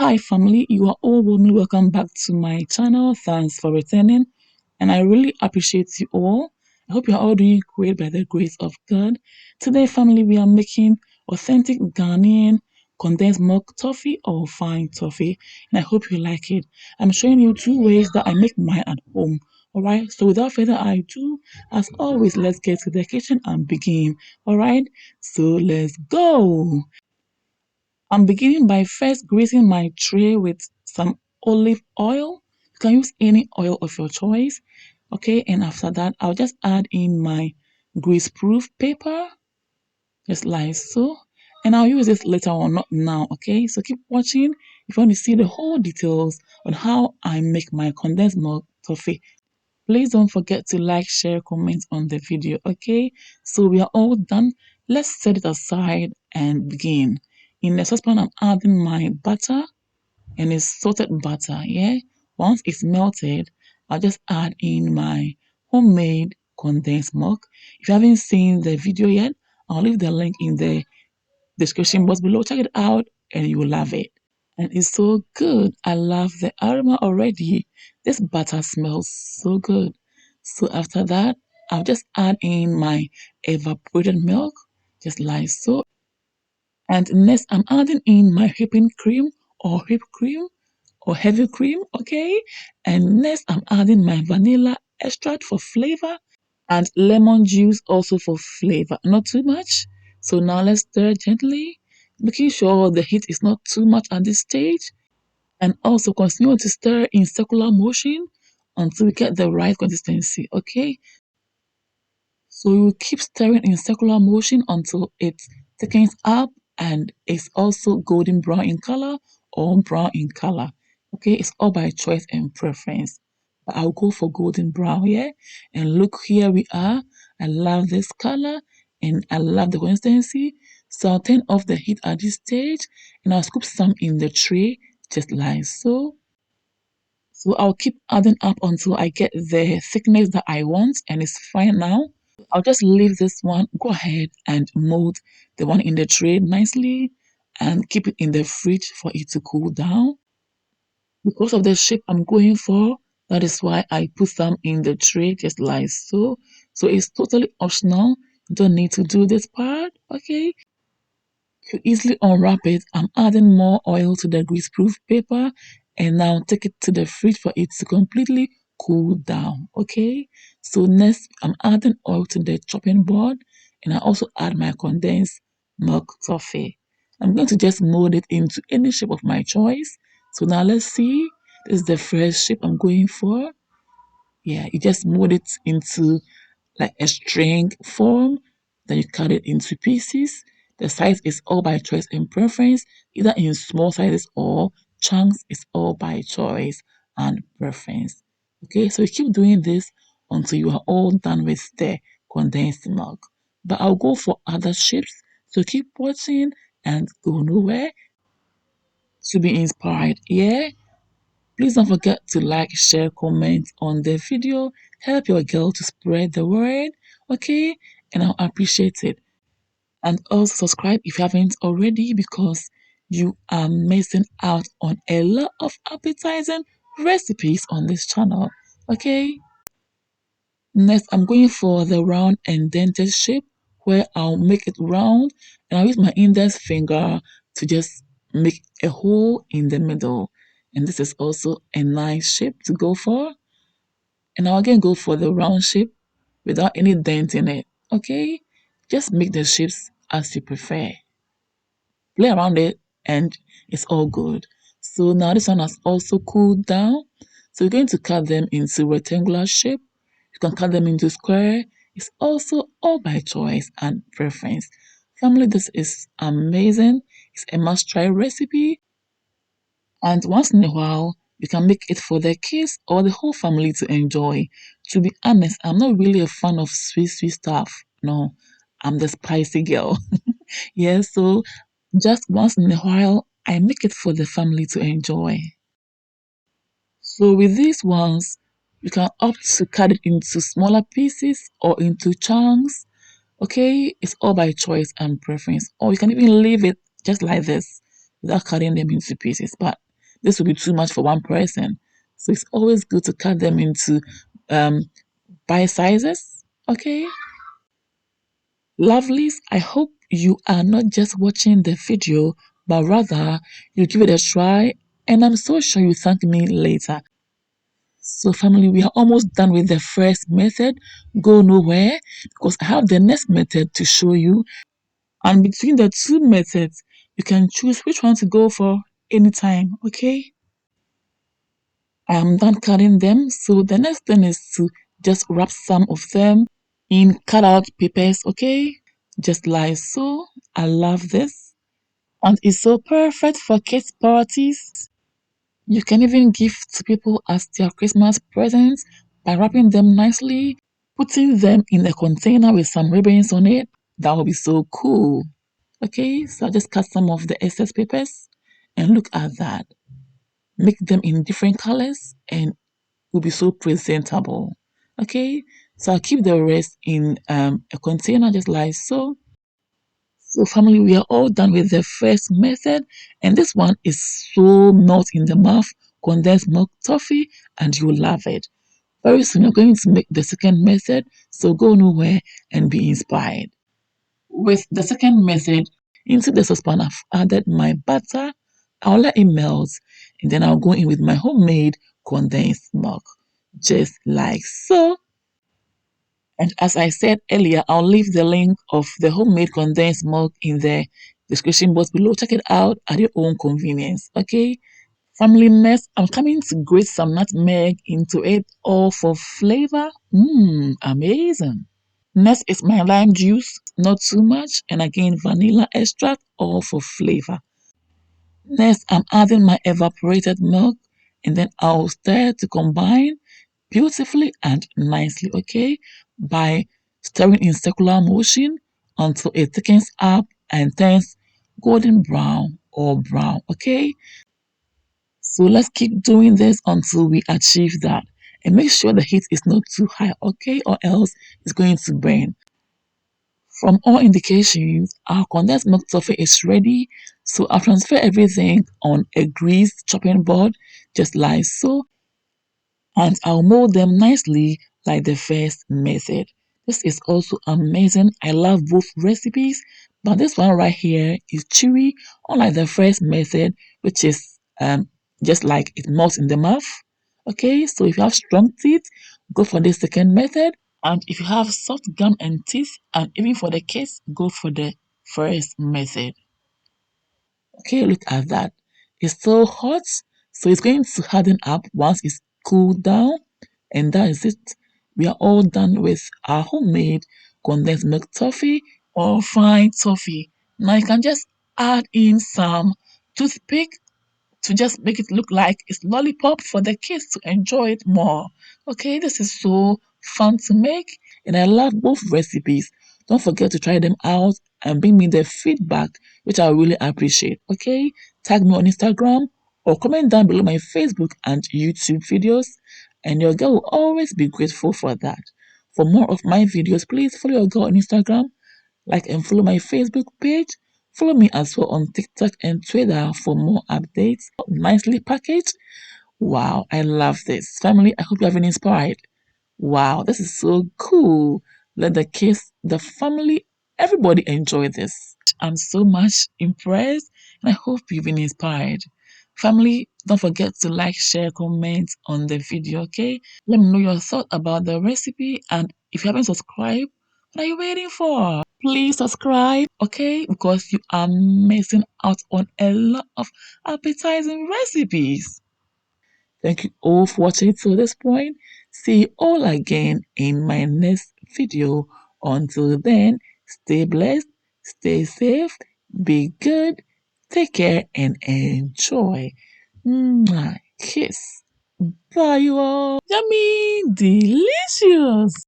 Hi family, you are all warmly welcome back to my channel. Thanks for returning and I really appreciate you all. I hope you are all doing great by the grace of God. Today family, we are making authentic Ghanaian condensed milk toffee or fine toffee and I hope you like it. I'm showing you two ways that I make mine at home. Alright, so without further ado, as always, let's get to the kitchen and begin. Alright, so let's go. I'm beginning by first greasing my tray with some olive oil. You can use any oil of your choice. Okay, and after that, I'll just add in my grease-proof paper, just like so. And I'll use this later on, not now, okay? So keep watching if you want to see the whole details on how I make my condensed milk toffee. Please don't forget to like, share, comment on the video, okay? So we are all done. Let's set it aside and begin. In the saucepan, I'm adding my butter and it's salted butter, yeah? Once it's melted, I'll just add in my homemade condensed milk. If you haven't seen the video yet, I'll leave the link in the description box below. Check it out and you will love it. And it's so good. I love the aroma already. This butter smells so good. So after that, I'll just add in my evaporated milk, just like so. And next, I'm adding in my whipping cream or whipped cream or heavy cream, okay? And next, I'm adding my vanilla extract for flavor and lemon juice also for flavor. Not too much. So now let's stir gently, making sure the heat is not too much at this stage. And also continue to stir in circular motion until we get the right consistency, okay? So you keep stirring in circular motion until it thickens up and it's also golden brown in color or brown in color. Okay, it's all by choice and preference. But I'll go for golden brown here. And look, here we are. I love this color and I love the consistency. So I'll turn off the heat at this stage and I'll scoop some in the tray just like so. So I'll keep adding up until I get the thickness that I want and it's fine now. I'll just leave this one, go ahead and mold the one in the tray nicely and keep it in the fridge for it to cool down. Because of the shape I'm going for, that is why I put some in the tray just like so. So it's totally optional. You don't need to do this part, okay? To easily unwrap it, I'm adding more oil to the greaseproof paper and now take it to the fridge for it to completely cool down, okay? So next, I'm adding oil to the chopping board and I also add my condensed milk toffee. I'm going to just mold it into any shape of my choice. So now let's see. This is the first shape I'm going for. Yeah, you just mold it into like a string form, then you cut it into pieces. The size is all by choice and preference, either in small sizes or chunks, is all by choice and preference. Okay, so you keep doing this until you are all done with the condensed milk. But I'll go for other shapes, so keep watching and go nowhere to be inspired. Yeah, please don't forget to like, share, comment on the video. Help your girl to spread the word, okay? And I'll appreciate it. And also subscribe if you haven't already because you are missing out on a lot of appetizing recipes on this channel, okay? Next, I'm going for the round and dented shape where I'll make it round and I'll use my index finger to just make a hole in the middle. And this is also a nice shape to go for. And I'll again go for the round shape without any dent in it. Okay? Just make the shapes as you prefer. Play around it and it's all good. So now this one has also cooled down. So we're going to cut them into rectangular shape. You can cut them into square. It's also all by choice and preference. Family, this is amazing. It's a must-try recipe. And once in a while, you can make it for the kids or the whole family to enjoy. To be honest, I'm not really a fan of sweet stuff. No, I'm the spicy girl. Yeah, so just once in a while, I make it for the family to enjoy. So with these ones, you can opt to cut it into smaller pieces or into chunks. Okay, it's all by choice and preference. Or you can even leave it just like this without cutting them into pieces. But this will be too much for one person. So it's always good to cut them into um, bite sizes. Okay, lovelies, I hope you are not just watching the video, but rather you give it a try, and I'm so sure you thank me later. So, family, we are almost done with the first method. Go nowhere because I have the next method to show you. And between the two methods, you can choose which one to go for anytime. Okay, I am done cutting them. So, the next thing is to just wrap some of them in cutout papers. Okay, just like so. I love this, and it's so perfect for kids' parties. You can even give to people as their Christmas presents by wrapping them nicely, putting them in a container with some ribbons on it. That would be so cool. Okay, so I just cut some of the excess papers and look at that. Make them in different colors and will be so presentable. Okay, so I'll keep the rest in a container just like so. So, family, we are all done with the first method, and this one is so melt in the mouth, condensed milk toffee, and you will love it. Very soon, you're going to make the second method, so go nowhere and be inspired. With the second method, into the saucepan, I've added my butter. I'll let it melt, and then I'll go in with my homemade condensed milk, just like so. And as I said earlier, I'll leave the link of the homemade condensed milk in the description box below. Check it out at your own convenience. Okay? Family mess, I'm coming to grate some nutmeg into it all for flavor. Mmm, amazing. Next is my lime juice, not too much, and again vanilla extract, all for flavor. Next, I'm adding my evaporated milk, and then I'll stir to combine beautifully and nicely, okay, by stirring in circular motion until it thickens up and turns golden brown or brown, okay. So let's keep doing this until we achieve that, and make sure the heat is not too high, okay, or else it's going to burn. From all indications, our condensed milk toffee is ready, so I'll transfer everything on a greased chopping board just like so, and I'll mold them nicely like the first method. This is also amazing. I love both recipes, but this one right here is chewy, unlike the first method, which is just like it melts in the mouth. Okay, so if you have strong teeth, go for the second method. And if you have soft gum and teeth, and even for the kids, go for the first method. Okay, look at that. It's so hot, so it's going to harden up once it's cooled down. And that is it. We are all done with our homemade condensed milk toffee or fine toffee. Now you can just add in some toothpick to just make it look like it's lollipop for the kids to enjoy it more. Okay, this is so fun to make, and I love both recipes. Don't forget to try them out and bring me the feedback, which I really appreciate. Okay, tag me on Instagram or comment down below my Facebook and YouTube videos, and your girl will always be grateful for that. For more of my videos, please follow your girl on Instagram, like and follow my Facebook page. Follow me as well on TikTok and Twitter for more updates. Nicely packaged. Wow, I love this. Family, I hope you have been inspired. Wow, this is so cool. Let the kids, the family, everybody enjoy this. I'm so much impressed and I hope you've been inspired. Family, don't forget to like, share, comment on the video, okay? Let me know your thought about the recipe, and if you haven't subscribed, what are you waiting for? Please subscribe, okay? Because you are missing out on a lot of appetizing recipes. Thank you all for watching to this point. See you all again in my next video. Until then, stay blessed, stay safe, be good, take care, and enjoy. Mwah. Kiss. Bye, you all. Yummy, delicious.